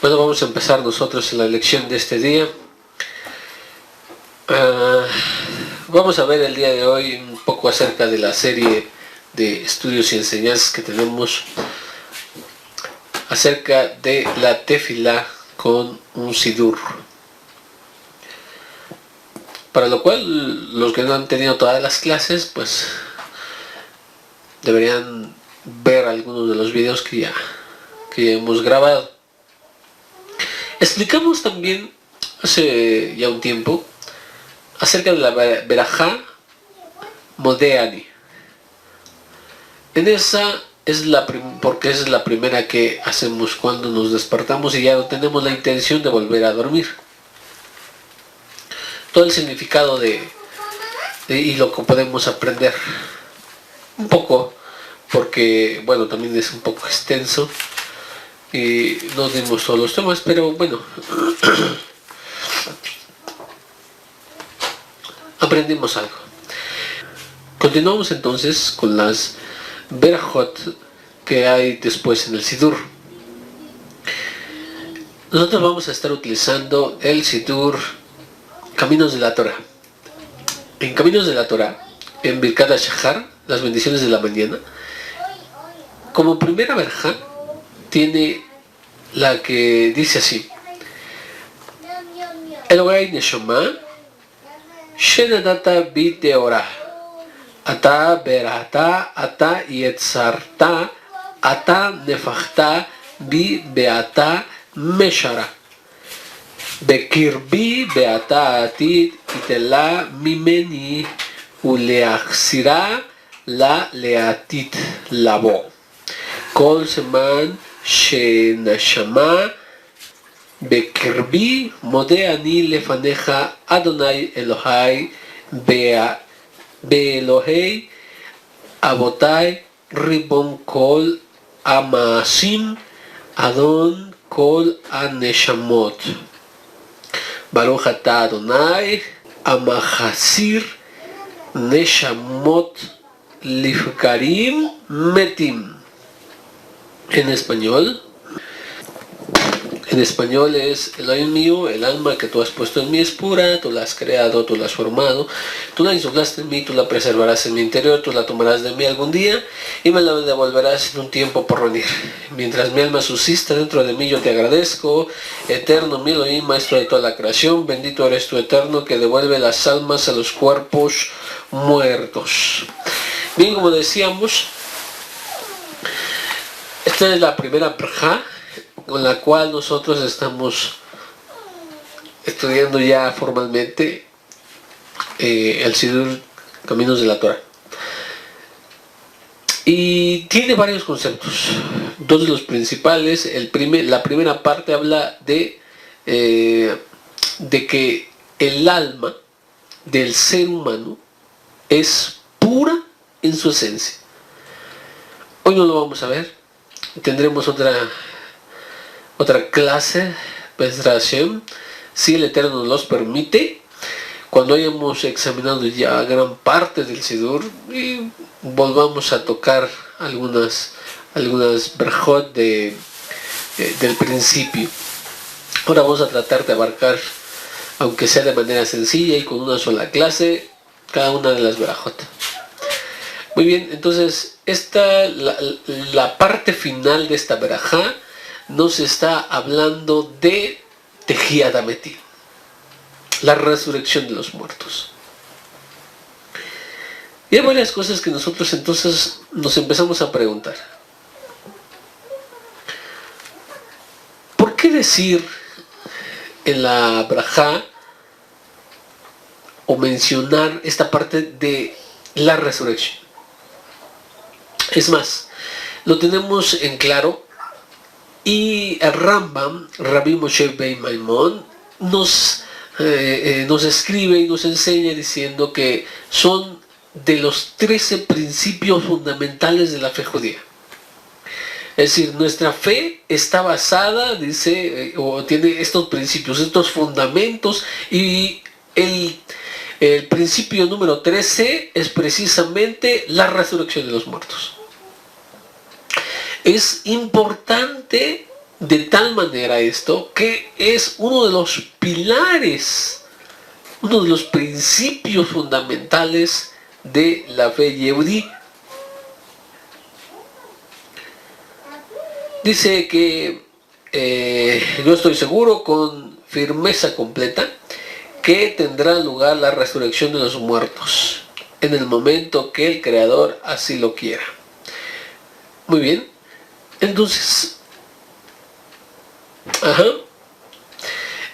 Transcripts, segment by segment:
Bueno, vamos a empezar nosotros en la lección de este día. Vamos a ver el día de hoy un poco acerca de la serie de estudios y enseñanzas que tenemos acerca de la tefilá con un sidur. Para lo cual, los que no han tenido todas las clases, pues deberían ver algunos de los videos que ya hemos grabado. Explicamos también hace ya un tiempo acerca de la verajá modeani. En esa porque esa es la primera que hacemos cuando nos despertamos y ya no tenemos la intención de volver a dormir. Todo el significado y lo que podemos aprender un poco, porque bueno, también es un poco extenso y no dimos todos los temas, pero bueno, aprendimos algo. Continuamos entonces con las berajot que hay después en el sidur. Nosotros vamos a estar utilizando el sidur Caminos de la Torah. En Caminos de la Torah, en Birkat HaShahar, las bendiciones de la mañana, como primera verajá tiene la que dice así: Elogai Neshama Shenadata Biteorah Ata Berata Ata Yetzarta Ata Nefachta Bi Beata Meshara Bekirbi Beata Atit Itela Mimeni Uleachsira La Leatit Labo Kol Seman Shenashama Bekirbi Modeani Lefaneja Adonai Elohai Beelohei Abotai Ribon Kol Amasim Adon Kol Aneshamot Baruch Ata Adonai Amachasir Neshamot Lifkarim Metim. En español es: Elohim mío, el alma que tú has puesto en mí es pura, tú la has creado, tú la has formado, tú la insuflaste en mí, tú la preservarás en mi interior, tú la tomarás de mí algún día y me la devolverás en un tiempo por venir. Mientras mi alma subsista dentro de mí, yo te agradezco, eterno mi Elohim, maestro de toda la creación, bendito eres tú, eterno, que devuelve las almas a los cuerpos muertos. Bien, como decíamos, esta es la primera brajá con la cual nosotros estamos estudiando ya formalmente el sidur Caminos de la Torah. Y tiene varios conceptos. Dos de los principales. La primera parte habla de que el alma del ser humano es pura en su esencia. Hoy no lo vamos a ver. Tendremos otra clase, Bezrat Hashem, si el Eterno nos los permite, cuando hayamos examinado ya gran parte del sidur y volvamos a tocar algunas berajot del principio. Ahora vamos a tratar de abarcar, aunque sea de manera sencilla y con una sola clase, cada una de las berajot. Muy bien, entonces la parte final de esta berajá nos está hablando de Tehiyat HaMetim, la resurrección de los muertos. Y hay varias cosas que nosotros entonces nos empezamos a preguntar. ¿Por qué decir en la brajá o mencionar esta parte de la resurrección? Es más, lo tenemos en claro. Y el Rambam, Rabbi Moshe Ben Maimon, nos escribe y nos enseña diciendo que son de los 13 principios fundamentales de la fe judía. Es decir, nuestra fe está basada, dice, o tiene estos principios, estos fundamentos, y el principio número 13 es precisamente la resurrección de los muertos. Es importante de tal manera esto que es uno de los pilares, uno de los principios fundamentales de la fe yehudí. Dice que yo estoy seguro con firmeza completa que tendrá lugar la resurrección de los muertos en el momento que el Creador así lo quiera. Muy bien, entonces,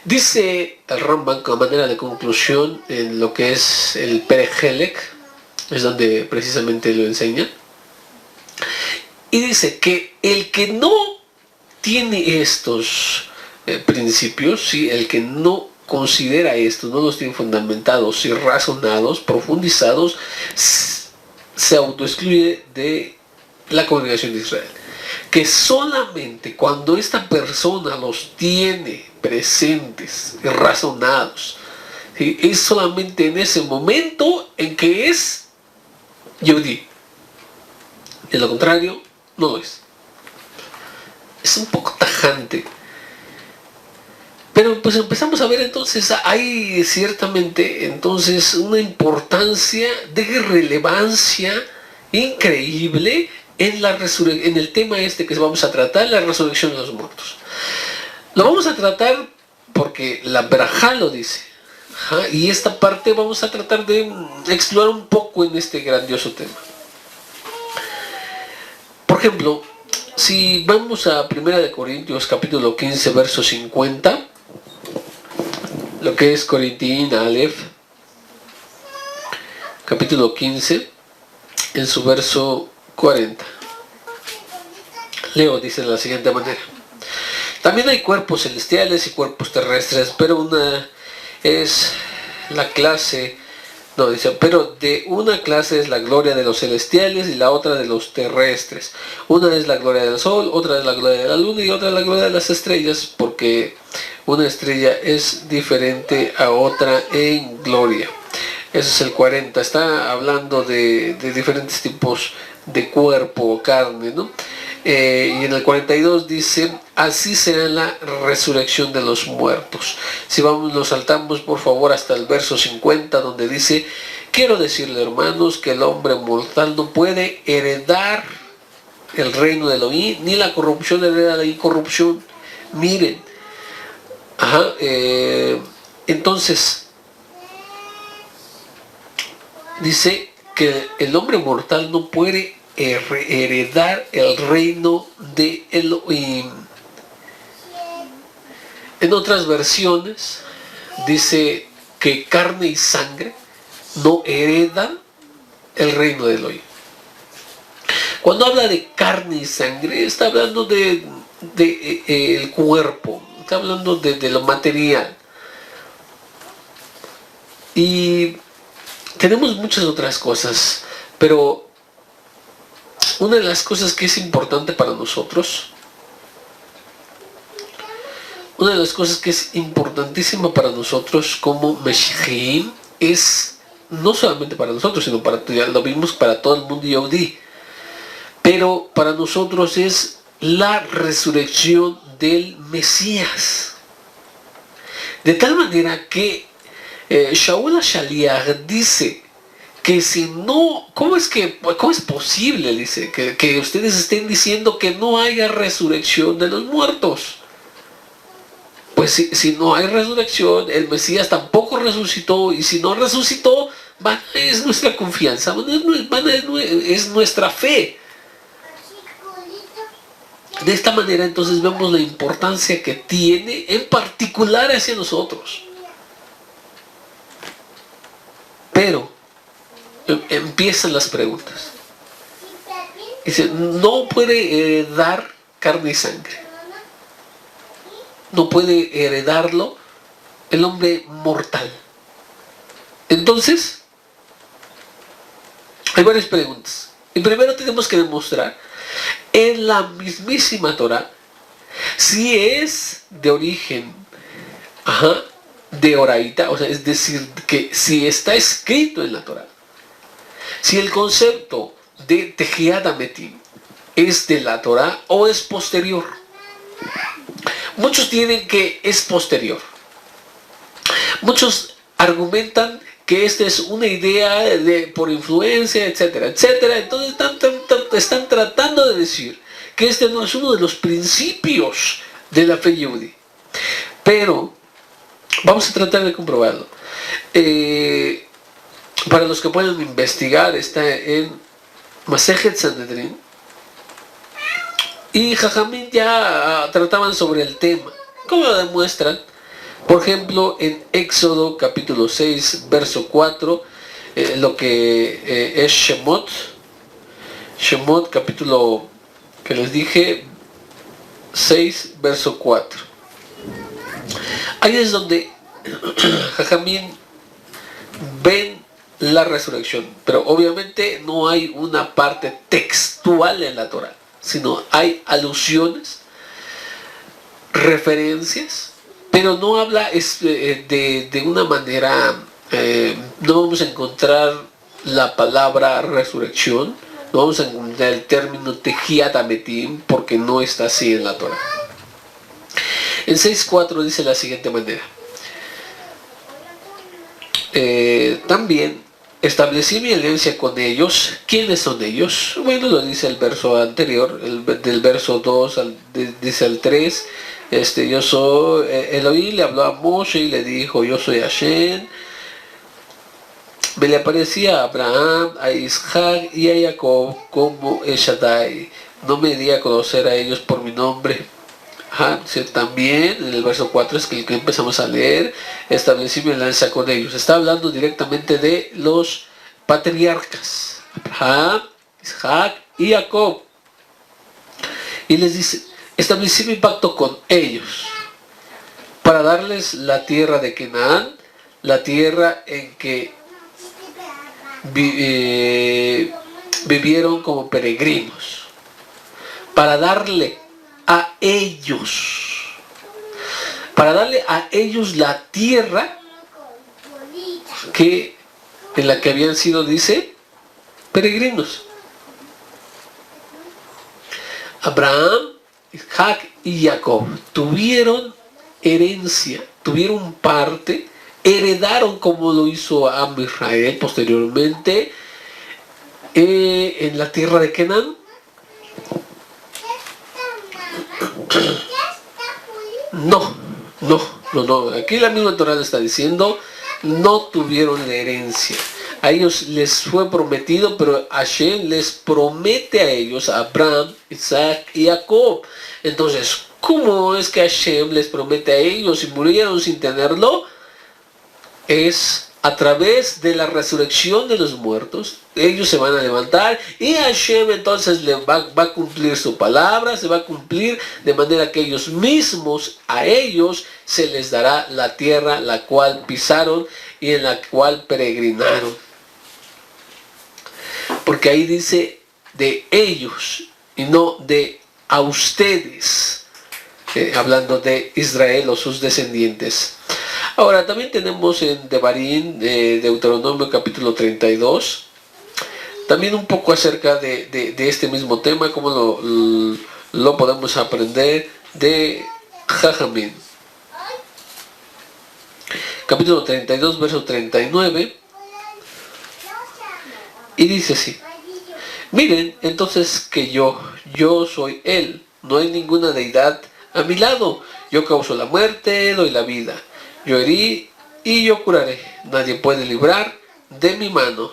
dice el Rambam como manera de conclusión en lo que es el Perek Helek, es donde precisamente lo enseña, y dice que el que no tiene estos principios, ¿sí? El que no considera esto, no los tiene fundamentados y razonados, profundizados, se autoexcluye de la congregación de Israel. Que solamente cuando esta persona los tiene presentes y razonados, ¿sí? Es solamente en ese momento en que es Yehudí. De lo contrario, no lo es. Es un poco tajante. Pero pues empezamos a ver entonces, hay ciertamente entonces una importancia de relevancia increíble en el tema este que vamos a tratar, la resurrección de los muertos. Lo vamos a tratar porque la Berajá lo dice. Y esta parte vamos a tratar de explorar un poco en este grandioso tema. Por ejemplo, si vamos a 1 Corintios capítulo 15, verso 50, lo que es Corintín Aleph, capítulo 15, en su verso 40. Leo, dice de la siguiente manera: también hay cuerpos celestiales y cuerpos terrestres, pero una es la clase, no, dice, pero de una clase es la gloria de los celestiales y la otra de los terrestres. Una es la gloria del sol, otra es la gloria de la luna y otra es la gloria de las estrellas, porque una estrella es diferente a otra en gloria. Ese es el 40, está hablando de diferentes tipos de cuerpo o carne, ¿no? Y en el 42 dice: así será la resurrección de los muertos. Si vamos, nos saltamos por favor hasta el verso 50, donde dice: quiero decirle, hermanos, que el hombre mortal no puede heredar el reino de Elohim, ni la corrupción hereda la incorrupción. Miren, entonces dice que el hombre mortal no puede heredar el reino de Elohim. En otras versiones dice que carne y sangre no heredan el reino de Elohim. Cuando habla de carne y sangre, está hablando de el cuerpo, está hablando de lo material. Y tenemos muchas otras cosas, pero una de las cosas que es importante para nosotros, una de las cosas que es importantísima para nosotros como Meshiachim, es no solamente para nosotros, sino ya lo vimos para todo el mundo Yehudí, pero para nosotros es la resurrección del Mesías. De tal manera que Shaul HaShaliach dice que si no, ¿cómo es posible? Dice que ustedes estén diciendo que no haya resurrección de los muertos. Pues si no hay resurrección, el Mesías tampoco resucitó, y si no resucitó, es nuestra confianza, es nuestra fe. De esta manera entonces vemos la importancia que tiene en particular hacia nosotros. Pero empiezan las preguntas. Dice, no puede heredar carne y sangre. No puede heredarlo el hombre mortal. Entonces, hay varias preguntas. Y primero tenemos que demostrar en la mismísima Torah si es de origen de oraita, o sea, es decir, que si está escrito en la Torah, si el concepto de Tejiat Ametim es de la Torah o es posterior. Muchos tienen que es posterior. Muchos argumentan que esta es una idea por influencia, etcétera, etcétera. Entonces están tratando de decir que este no es uno de los principios de la fe yehudí. Pero vamos a tratar de comprobarlo. Para los que puedan investigar, está en Masejet Sanedrín. Y Jajamín ya trataban sobre el tema. ¿Cómo lo demuestran? Por ejemplo, en Éxodo capítulo 6, verso 4, lo que es Shemot. Shemot capítulo, que les dije, 6, verso 4. Ahí es donde Jajamín ven la resurrección, pero obviamente no hay una parte textual en la Torah, sino hay alusiones, referencias, pero no habla de una manera, no vamos a encontrar la palabra resurrección, no vamos a encontrar el término Tejiat Ametim, porque no está así en la Torah. En 6.4 dice de la siguiente manera: también establecí mi alianza con ellos. ¿Quiénes son ellos? Bueno, lo dice el verso anterior, del verso 2 dice al 3. Yo soy, Elohim le habló a Moshe y le dijo: yo soy Hashem. Me le aparecía a Abraham, a Isaac y a Jacob como El Shaddai. No me di a conocer a ellos por mi nombre. También en el verso 4 es que el que empezamos a leer, establecí mi alianza con ellos. Está hablando directamente de los patriarcas, Abraham, Isaac y Jacob. Y les dice: establecí mi pacto con ellos para darles la tierra de Canaán, la tierra en que vivieron como peregrinos, para darle a ellos, la tierra en la que habían sido, dice, peregrinos. Abraham, Isaac y Jacob tuvieron herencia, tuvieron parte, heredaron, como lo hizo Am Israel posteriormente, en la tierra de Canaán. No. Aquí la misma Torah está diciendo: no tuvieron la herencia. A ellos les fue prometido, pero Hashem les promete a ellos, a Abraham, Isaac y Jacob. Entonces, ¿cómo es que Hashem les promete a ellos y murieron sin tenerlo? Es a través de la resurrección de los muertos. Ellos se van a levantar y Hashem entonces va a cumplir su palabra, se va a cumplir, de manera que ellos mismos, a ellos se les dará la tierra la cual pisaron y en la cual peregrinaron. Porque ahí dice de ellos y no de a ustedes, hablando de Israel o sus descendientes. Ahora, también tenemos en Devarim, Deuteronomio capítulo 32, también un poco acerca de este mismo tema, cómo lo podemos aprender de Jajamín. Capítulo 32, verso 39, y dice así: miren entonces que yo soy Él, no hay ninguna deidad a mi lado. Yo causo la muerte, doy la vida. Yo herí y yo curaré. Nadie puede librar de mi mano.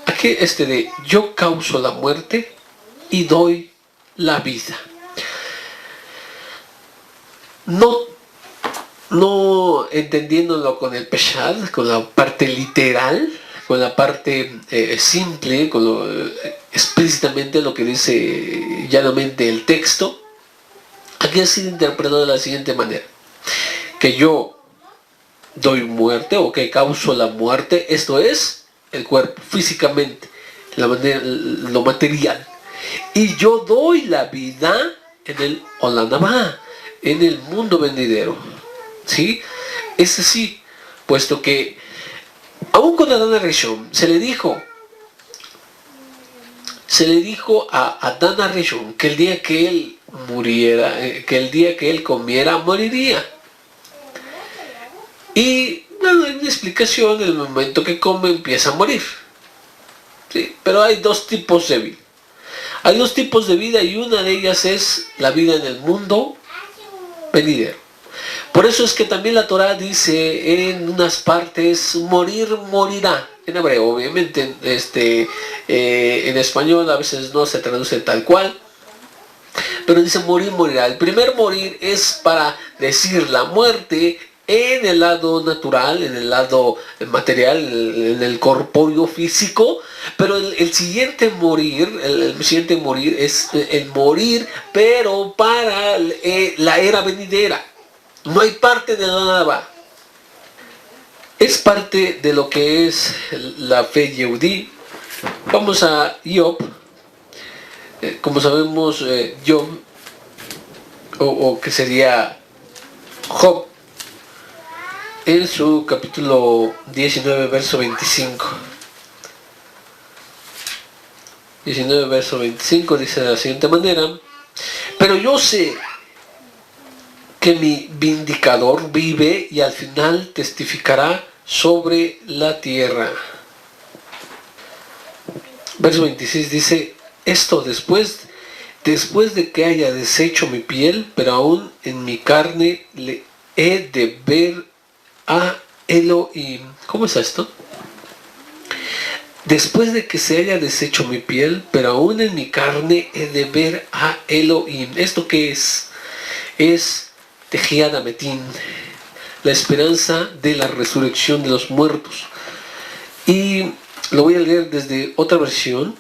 Aquí de yo causo la muerte y doy la vida. No entendiéndolo con el peshad, con la parte literal, con la parte simple, explícitamente lo que dice llanamente el texto. Aquí ha sido interpretado de la siguiente manera: que yo doy muerte o que causo la muerte, esto es el cuerpo, físicamente, lo material, y yo doy la vida en el Olam Haba, en el mundo venidero. ¿Sí? Es así, puesto que aún con Adán Arishon se le dijo: se le dijo a Adán Arishon que el día que él muriera, que el día que él comiera, moriría. Y bueno, hay una explicación: en el momento que come empieza a morir. ¿Sí? Pero hay dos tipos de vida. Hay dos tipos de vida, y una de ellas es la vida en el mundo venidero. Por eso es que también la Torá dice en unas partes: morir, morirá. En hebreo, obviamente, en español a veces no se traduce tal cual, pero dice morir, morirá. El primer morir es para decir la muerte en el lado natural, en el lado material, en el corpóreo físico. Pero el siguiente morir, el siguiente morir es el morir, pero para la era venidera. No hay parte de la nada. Es parte de lo que es la fe yehudí. Vamos a Job. Como sabemos, Job, o que sería Job, en su capítulo 19, verso 25. 19, verso 25 dice de la siguiente manera: pero yo sé que mi vindicador vive y al final testificará sobre la tierra. Verso 26 dice: esto después de que haya deshecho mi piel, pero aún en mi carne le he de ver a Elohim. ¿Cómo es esto? Después de que se haya deshecho mi piel, pero aún en mi carne he de ver a Elohim. ¿Esto qué es? Es Tejiat Ametim, la esperanza de la resurrección de los muertos. Y lo voy a leer desde otra versión,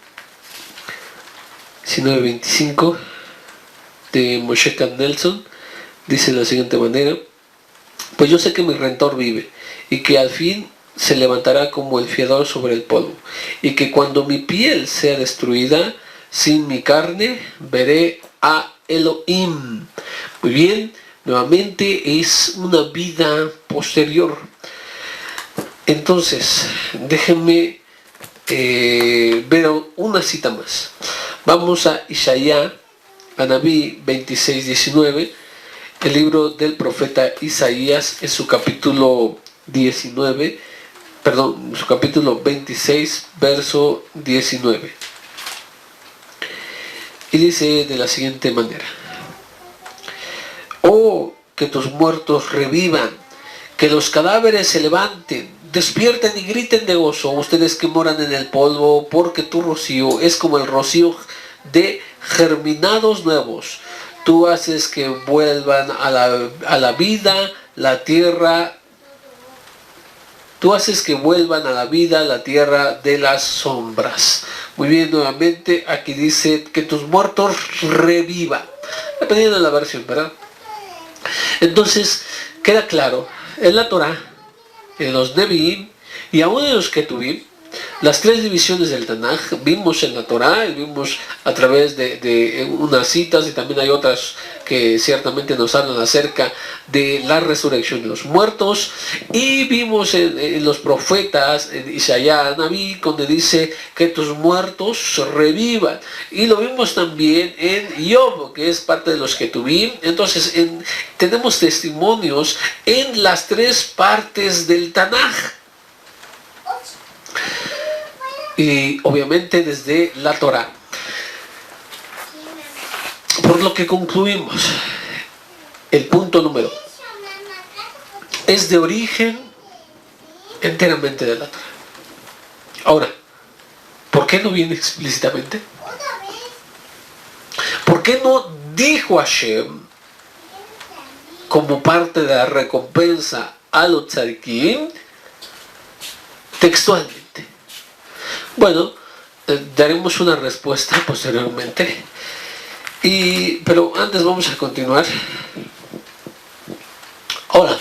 19:25, de Moshe Nelson. Dice de la siguiente manera: pues yo sé que mi Redentor vive, y que al fin se levantará como el fiador sobre el polvo, y que cuando mi piel sea destruida, sin mi carne, veré a Elohim. Muy bien, nuevamente es una vida posterior. Entonces, déjenme ver una cita más. Vamos a Isaías, Anabí 26:19, el libro del profeta Isaías, en su capítulo 26, verso 19. Y dice de la siguiente manera: oh, que tus muertos revivan, que los cadáveres se levanten, despierten y griten de gozo, ustedes que moran en el polvo, porque tu rocío es como el rocío de germinados nuevos. Tú haces que vuelvan a la vida la tierra. Tú haces que vuelvan a la vida la tierra de las sombras. Muy bien, nuevamente aquí dice que tus muertos revivan, dependiendo de la versión, ¿verdad? Entonces, queda claro, en la Torá, en los Nevi'im y aún en los Ketuvim, las tres divisiones del Tanaj, vimos en la Torá, vimos a través de unas citas, y también hay otras que ciertamente nos hablan acerca de la resurrección de los muertos, y vimos en los profetas, en Isaías, Anabí, donde dice que tus muertos revivan, y lo vimos también en Job, que es parte de los Ketuvim. Entonces tenemos testimonios en las tres partes del Tanaj. Y obviamente desde la Torá. Por lo que concluimos, el punto número es de origen enteramente de la Torá. Ahora, ¿por qué no viene explícitamente? ¿Por qué no dijo Hashem como parte de la recompensa a los tzadikim textualmente? Bueno, daremos una respuesta posteriormente. Pero antes vamos a continuar. Ahora,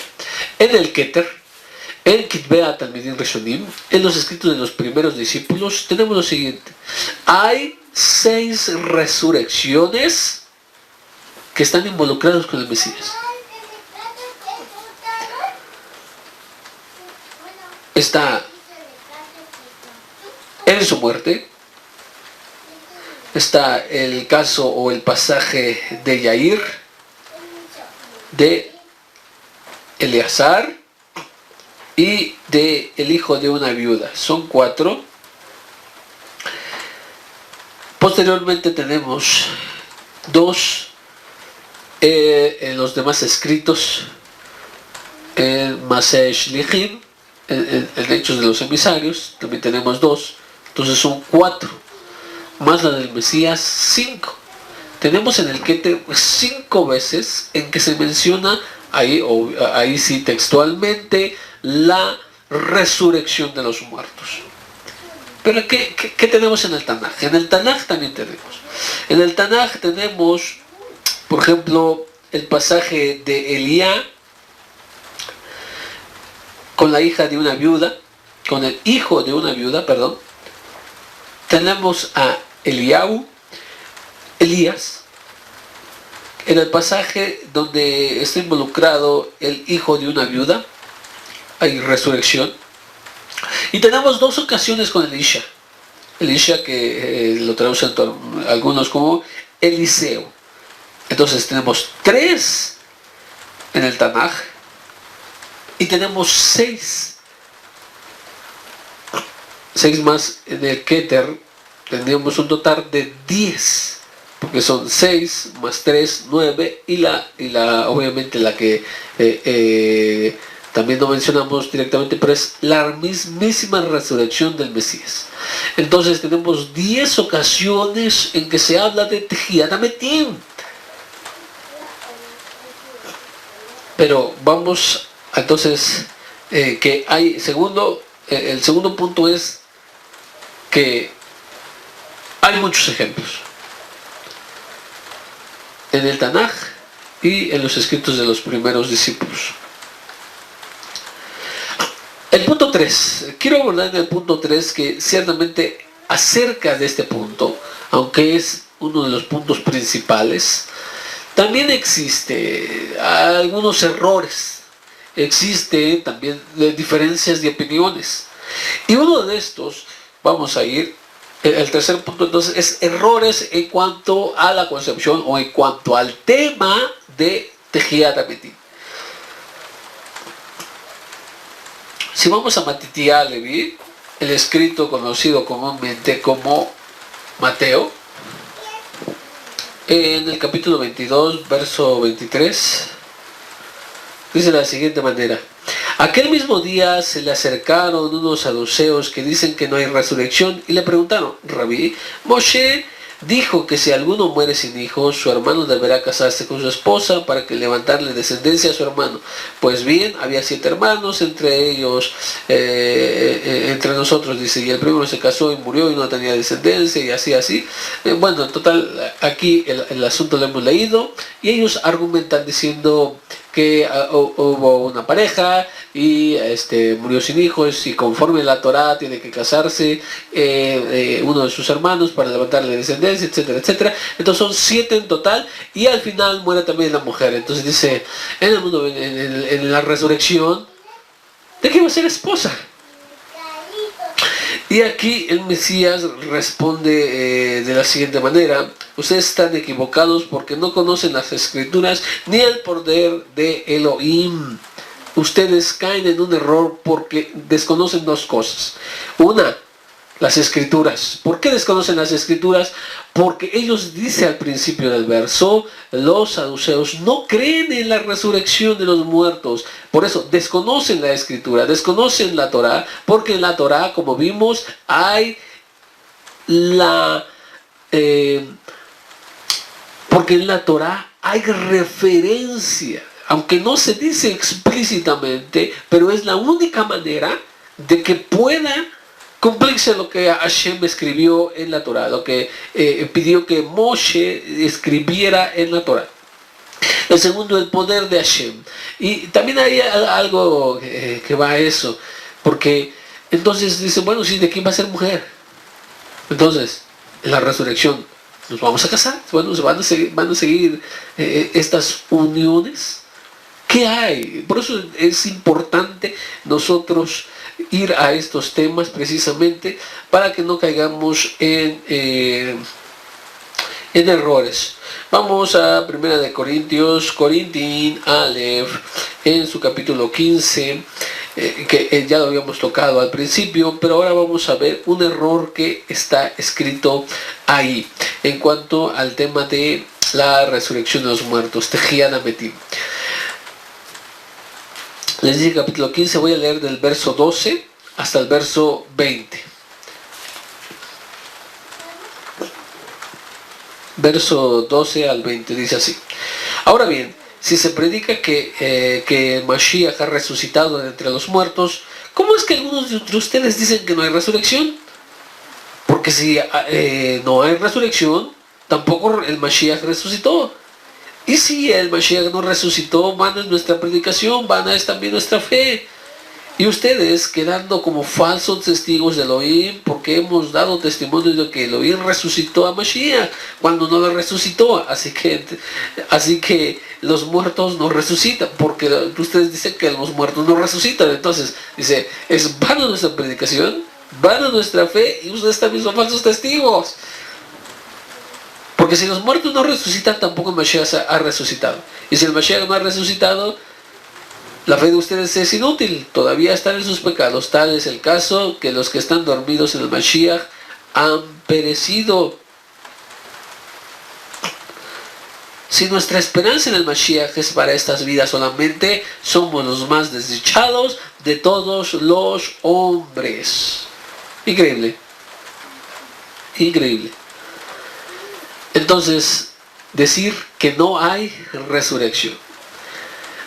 en el Keter, en Kitbea Talmidim Rishonim, en los escritos de los primeros discípulos, tenemos lo siguiente: hay 6 resurrecciones que están involucradas con el Mesías. Está en su muerte, está el caso o el pasaje de Yair, de Eleazar y de el hijo de una viuda. Son 4. Posteriormente tenemos 2 en los demás escritos, en Maseh Shlichim, en Hechos de los Emisarios, también tenemos 2, entonces son 4, más la del Mesías 5. Tenemos en el Keter 5 veces en que se menciona, ahí sí textualmente, la resurrección de los muertos. Pero ¿qué tenemos en el Tanaj? En el Tanaj también tenemos. En el Tanaj tenemos, por ejemplo, el pasaje de Elías con la hija de una viuda, con el hijo de una viuda, perdón. Tenemos a Eliau, Elías, en el pasaje donde está involucrado el hijo de una viuda, hay resurrección. Y tenemos 2 ocasiones con Elisha. Elisha, que lo traducen algunos como Eliseo. Entonces tenemos 3 en el Tanaj y tenemos 6 más en el Keter. Tendríamos un total de 10, porque son 6 más 3, 9, y obviamente la que también no mencionamos directamente, pero es la mismísima resurrección del Mesías. Entonces tenemos 10 ocasiones en que se habla de Tejiat HaMetim. Pero vamos entonces, que hay, el segundo punto es que hay muchos ejemplos en el Tanaj y en los escritos de los primeros discípulos. El punto 3, quiero abordar en el punto 3 que ciertamente acerca de este punto, aunque es uno de los puntos principales, también existe algunos errores, existe también diferencias de opiniones. Y uno de estos, vamos a ir, el tercer punto entonces es errores en cuanto a la concepción o en cuanto al tema de Tejiat HaMetim. Si vamos a Matitya Leví, el escrito conocido comúnmente como Mateo, en el capítulo 22, verso 23, dice de la siguiente manera: aquel mismo día se le acercaron unos saduceos que dicen que no hay resurrección y le preguntaron: Rabí, Moshe dijo que si alguno muere sin hijos, su hermano deberá casarse con su esposa para que levantarle descendencia a su hermano. Pues bien, había 7 hermanos, entre ellos, entre nosotros, dice, y el primero se casó y murió y no tenía descendencia, y así. Bueno, en total, aquí el asunto lo hemos leído, y ellos argumentan diciendo que hubo una pareja y murió sin hijos, y conforme la Torá tiene que casarse uno de sus hermanos para levantarle descendencia, etcétera, etcétera. Entonces son 7 en total, y al final muere también la mujer. Entonces dice, en el mundo, en la resurrección, ¿de qué va a ser esposa? Y aquí el Mesías responde de la siguiente manera: ustedes están equivocados porque no conocen las Escrituras ni el poder de Elohim. Ustedes caen en un error porque desconocen 2 cosas. Una, las Escrituras. ¿Por qué desconocen las Escrituras? Porque ellos, dice al principio del verso, los saduceos no creen en la resurrección de los muertos. Por eso desconocen la Escritura, desconocen la Torá, porque en la Torá, como vimos, hay porque en la Torá hay referencia, aunque no se dice explícitamente, pero es la única manera de que pueda cumplirse lo que Hashem escribió en la Torá, lo que pidió que Moshe escribiera en la Torá. El segundo, el poder de Hashem. Y también hay algo que va a eso, porque entonces dice, bueno, ¿sí, de quién va a ser mujer? Entonces, en la resurrección, ¿nos vamos a casar? Bueno, van a seguir estas uniones. ¿Qué hay? Por eso es importante nosotros ir a estos temas precisamente para que no caigamos en en errores. Vamos a 1 Corintios, Corintín Aleph, en su capítulo 15, que ya lo habíamos tocado al principio, pero ahora vamos a ver un error que está escrito ahí, en cuanto al tema de la resurrección de los muertos, Tejiat Ametim. Les dije capítulo 15, voy a leer del verso 12 hasta el verso 20. Verso 12 al 20 dice así: ahora bien, si se predica que Mashiach ha resucitado de entre los muertos, ¿cómo es que algunos de ustedes dicen que no hay resurrección? Porque si no hay resurrección, tampoco el Mashiach resucitó. Y si el Mashiach no resucitó, vana es nuestra predicación, vana es también nuestra fe. Y ustedes, quedando como falsos testigos de Elohim, porque hemos dado testimonio de que Elohim resucitó a Mashiach, cuando no lo resucitó. Así que los muertos no resucitan, porque ustedes dicen que los muertos no resucitan. Entonces, dice, es vana nuestra predicación, vana nuestra fe, y ustedes también son falsos testigos. Porque si los muertos no resucitan, tampoco el Mashiach ha resucitado. Y si el Mashiach no ha resucitado, la fe de ustedes es inútil, todavía están en sus pecados. Tal es el caso que los que están dormidos en el Mashiach han perecido. Si nuestra esperanza en el Mashiach es para estas vidas solamente, somos los más desdichados de todos los hombres. Increíble. Increíble. Entonces, decir que no hay resurrección.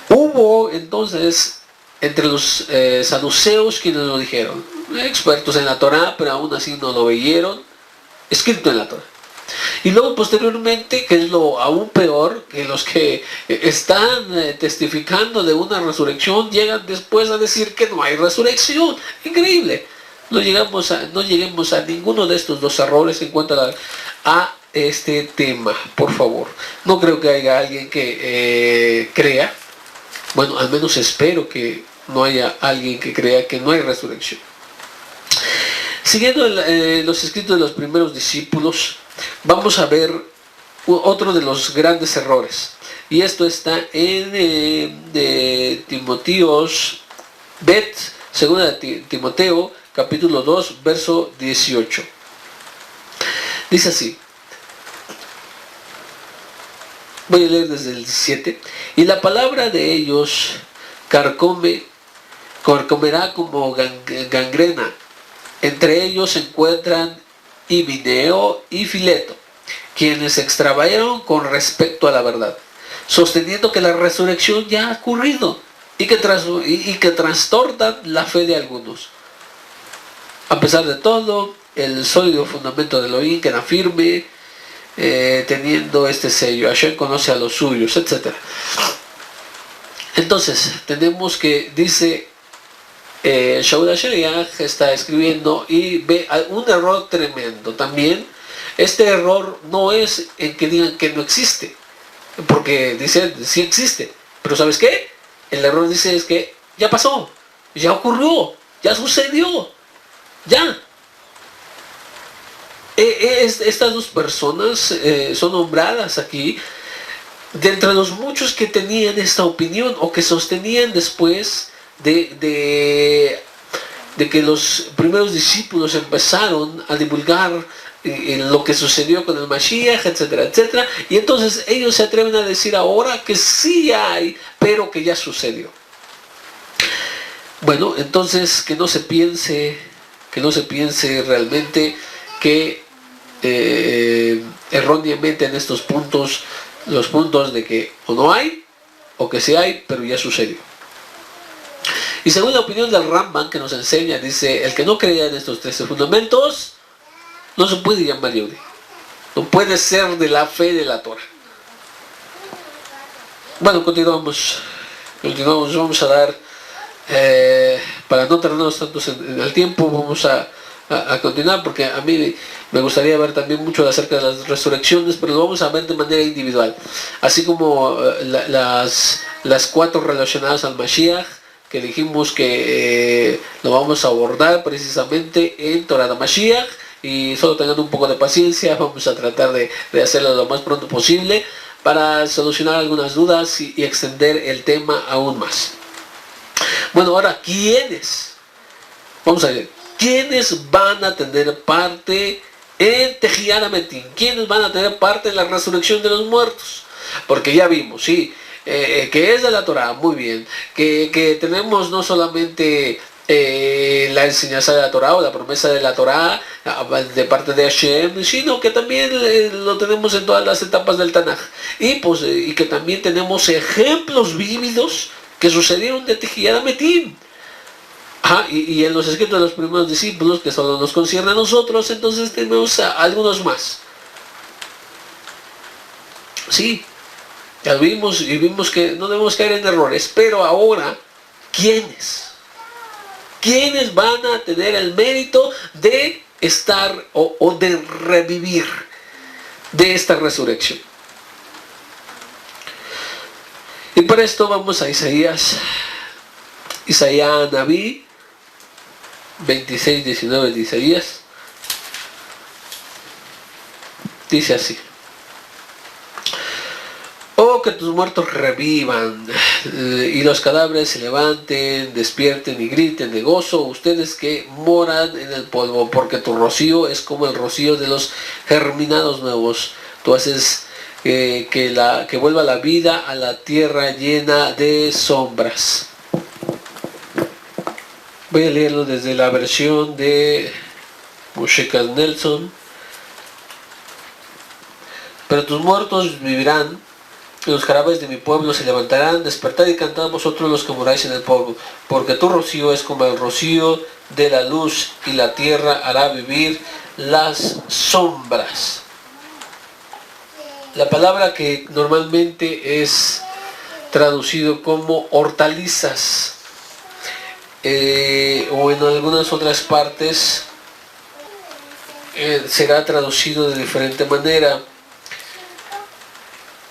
Hubo entonces entre los saduceos quienes lo dijeron, expertos en la Torá, pero aún así no lo veyeron escrito en la Torá. Y luego posteriormente, que es lo aún peor, que los que están testificando de una resurrección llegan después a decir que no hay resurrección. Increíble. No lleguemos a ninguno de estos dos errores en cuanto a este tema, por favor. No creo que haya alguien que crea. Bueno, al menos espero que no haya alguien que crea que no hay resurrección. Siguiendo los escritos de los primeros discípulos, vamos a ver otro de los grandes errores. Y esto está en Timoteos, segunda de Timoteo, capítulo 2, verso 18. Dice así. Voy a leer desde el 17. Y la palabra de ellos carcomerá como gangrena. Entre ellos se encuentran Himeneo y Fileto, quienes se extraviaron con respecto a la verdad, sosteniendo que la resurrección ya ha ocurrido y que trastornan la fe de algunos. A pesar de todo, el sólido fundamento de Elohim queda firme, teniendo este sello. Hashem conoce a los suyos, etc. Entonces, tenemos que, dice Shaul HaShaliach, está escribiendo y ve un error tremendo. También, este error no es en que digan que no existe, porque dicen, sí existe, pero ¿sabes qué? El error dice es que ya pasó, ya ocurrió, ya sucedió, ya. Estas dos personas son nombradas aquí de entre los muchos que tenían esta opinión o que sostenían después de que los primeros discípulos empezaron a divulgar lo que sucedió con el Mashiach, etcétera, etcétera, y entonces ellos se atreven a decir ahora que sí hay, pero que ya sucedió. Bueno, entonces que no se piense realmente que erróneamente en estos puntos, los puntos de que o no hay, o que sí hay, pero ya sucedió. Y según la opinión del Rambam, que nos enseña, dice, el que no creía en estos 13 fundamentos, no se puede llamar Yehudi. No puede ser de la fe de la Torah. Bueno, continuamos, vamos a dar, para no tardarnos tanto en el tiempo, vamos a continuar, porque a mí me gustaría ver también mucho acerca de las resurrecciones, pero lo vamos a ver de manera individual, así como las 4 relacionadas al Mashiach, que dijimos que lo vamos a abordar precisamente en Torah de Mashiach, y solo tengan un poco de paciencia. Vamos a tratar de hacerlo lo más pronto posible para solucionar algunas dudas y extender el tema aún más. Bueno, ahora, ¿quiénes? Vamos a ver, ¿quiénes van a tener parte en Tejiyat HaMetim? ¿Quiénes van a tener parte en la resurrección de los muertos? Porque ya vimos, sí, que es de la Torah, muy bien, que tenemos no solamente la enseñanza de la Torah o la promesa de la Torah de parte de Hashem, sino que también lo tenemos en todas las etapas del Tanaj, y que también tenemos ejemplos vívidos que sucedieron de Tejiyat HaMetim. Y en los escritos de los primeros discípulos, que solo nos concierne a nosotros, entonces tenemos algunos más. Sí, ya vimos y vimos que no debemos caer en errores, pero ahora, ¿quiénes? ¿Quiénes van a tener el mérito de estar o de revivir de esta resurrección? Y para esto vamos a Isaías Naví 26-19 de Isaías. Dice así: oh, que tus muertos revivan y los cadáveres se levanten, despierten y griten de gozo, ustedes que moran en el polvo, porque tu rocío es como el rocío de los germinados nuevos. Tú haces que vuelva la vida a la tierra llena de sombras. Voy a leerlo desde la versión de Moshe Nelson. Pero tus muertos vivirán, y los cadáveres de mi pueblo se levantarán. Despertad y cantad vosotros los que moráis en el polvo, porque tu rocío es como el rocío de la luz, y la tierra hará vivir las sombras. La palabra que normalmente es traducido como hortalizas, o en algunas otras partes será traducido de diferente manera.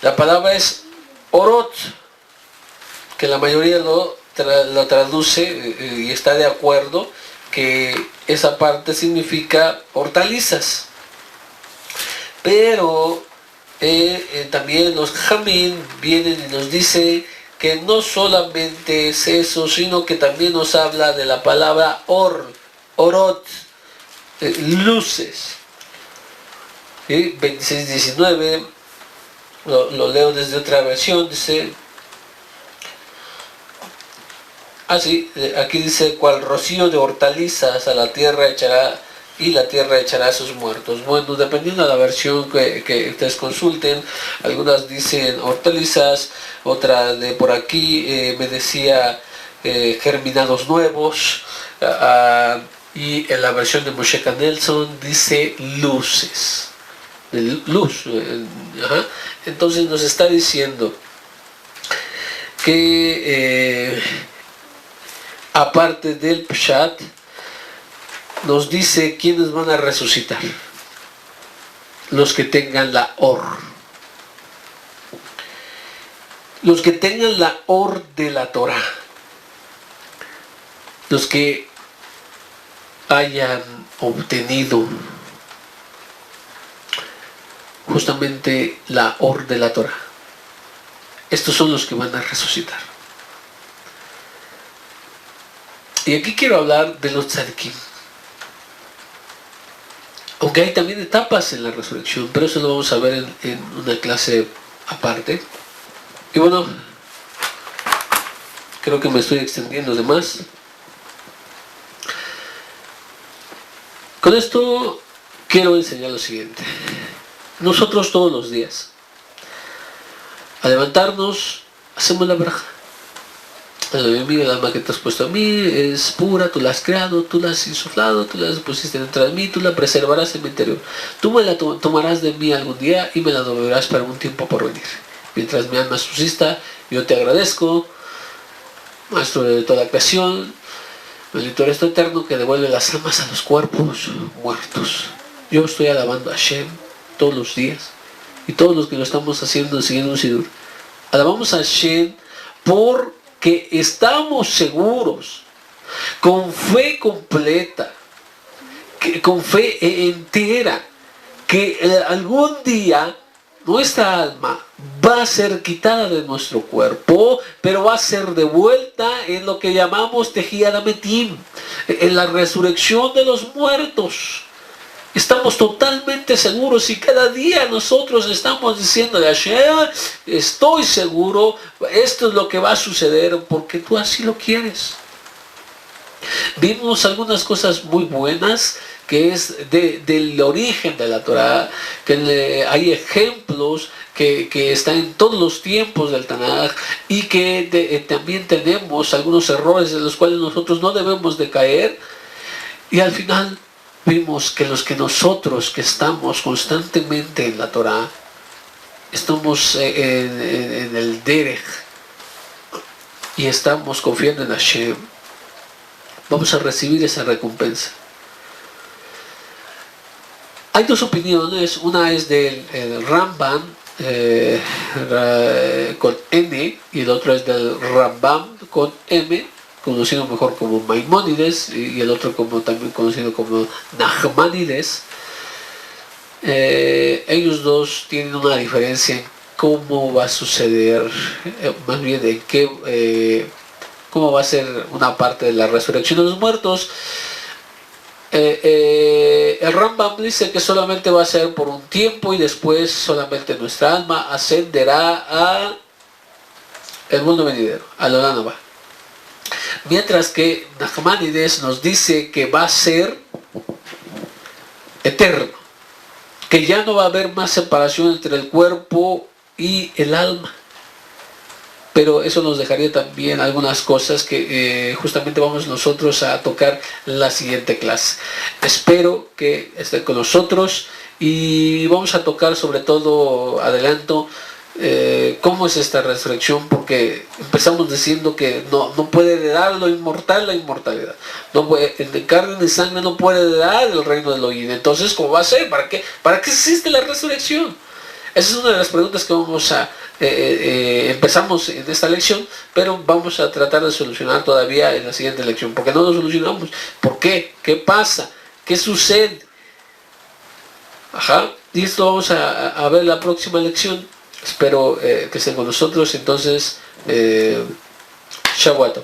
La palabra es orot, que la mayoría lo traduce y está de acuerdo que esa parte significa hortalizas. Pero también los Jamín vienen y nos dice que no solamente es eso, sino que también nos habla de la palabra orot, luces. ¿Sí? 26-19, lo leo desde otra versión, dice así, aquí dice: cual rocío de hortalizas a la tierra echará, y la tierra echará a sus muertos. Bueno, dependiendo de la versión que ustedes consulten, algunas dicen hortalizas, otra de por aquí me decía germinados nuevos, y en la versión de Moshe Nelson dice luces, luz. Entonces nos está diciendo que aparte del Pshat, nos dice quiénes van a resucitar: los que tengan la Or, los que tengan la Or de la Torah, los que hayan obtenido justamente la Or de la Torah. Estos son los que van a resucitar. Y aquí quiero hablar de los tzadikim. Aunque hay también etapas en la resurrección, pero eso lo vamos a ver en una clase aparte. Y bueno, creo que me estoy extendiendo de más. Con esto quiero enseñar lo siguiente. Nosotros todos los días, al levantarnos, hacemos la braja. El alma que te has puesto a mí es pura, tú la has creado, tú la has insuflado, tú la pusiste dentro de mí, tú la preservarás en mi interior. Tú me la tomarás de mí algún día y me la devolverás para un tiempo por venir. Mientras mi alma subsista, yo te agradezco, Maestro de toda la creación, bendito eres tú eterno que devuelve las almas a los cuerpos muertos. Yo estoy alabando a Hashem todos los días, y todos los que lo estamos haciendo siguiendo un sidur. Alabamos a Hashem porque estamos seguros, con fe completa, con fe entera, que algún día nuestra alma va a ser quitada de nuestro cuerpo, pero va a ser devuelta en lo que llamamos Tejiat Hametim, en la resurrección de los muertos. Estamos totalmente seguros y cada día nosotros estamos diciéndole a Hashem, estoy seguro, esto es lo que va a suceder porque tú así lo quieres. Vimos algunas cosas muy buenas que es del origen de la Torah, que hay ejemplos que están en todos los tiempos del Tanaj y que también tenemos algunos errores en los cuales nosotros no debemos de caer. Y al final vimos que nosotros que estamos constantemente en la Torah, estamos en el Derech y estamos confiando en Hashem, vamos a recibir esa recompensa. Hay dos opiniones, una es del Rambam con N y el otro es del Rambam con M, conocido mejor como Maimónides, y el otro también conocido como Nachmanides. Ellos dos tienen una diferencia en cómo va a suceder, más bien en qué, cómo va a ser una parte de la resurrección de los muertos. El Rambam dice que solamente va a ser por un tiempo y después solamente nuestra alma ascenderá a el mundo venidero, al Olam Haba. Mientras que Nachmanides nos dice que va a ser eterno, que ya no va a haber más separación entre el cuerpo y el alma. Pero eso nos dejaría también algunas cosas que justamente vamos nosotros a tocar en la siguiente clase. Espero que estén con nosotros y vamos a tocar sobre todo, adelanto, cómo es esta resurrección, porque empezamos diciendo que no puede heredar lo inmortal la inmortalidad. El de carne y sangre no puede heredar el reino del Elohim. Entonces, ¿cómo va a ser? ¿Para qué existe la resurrección? Esa es una de las preguntas que vamos a empezamos en esta lección, pero vamos a tratar de solucionar todavía en la siguiente lección, porque no lo solucionamos. ¿Por qué? ¿Qué pasa? ¿Qué sucede? Y esto vamos a ver en la próxima lección. Espero que estén con nosotros. Entonces, Shabbat.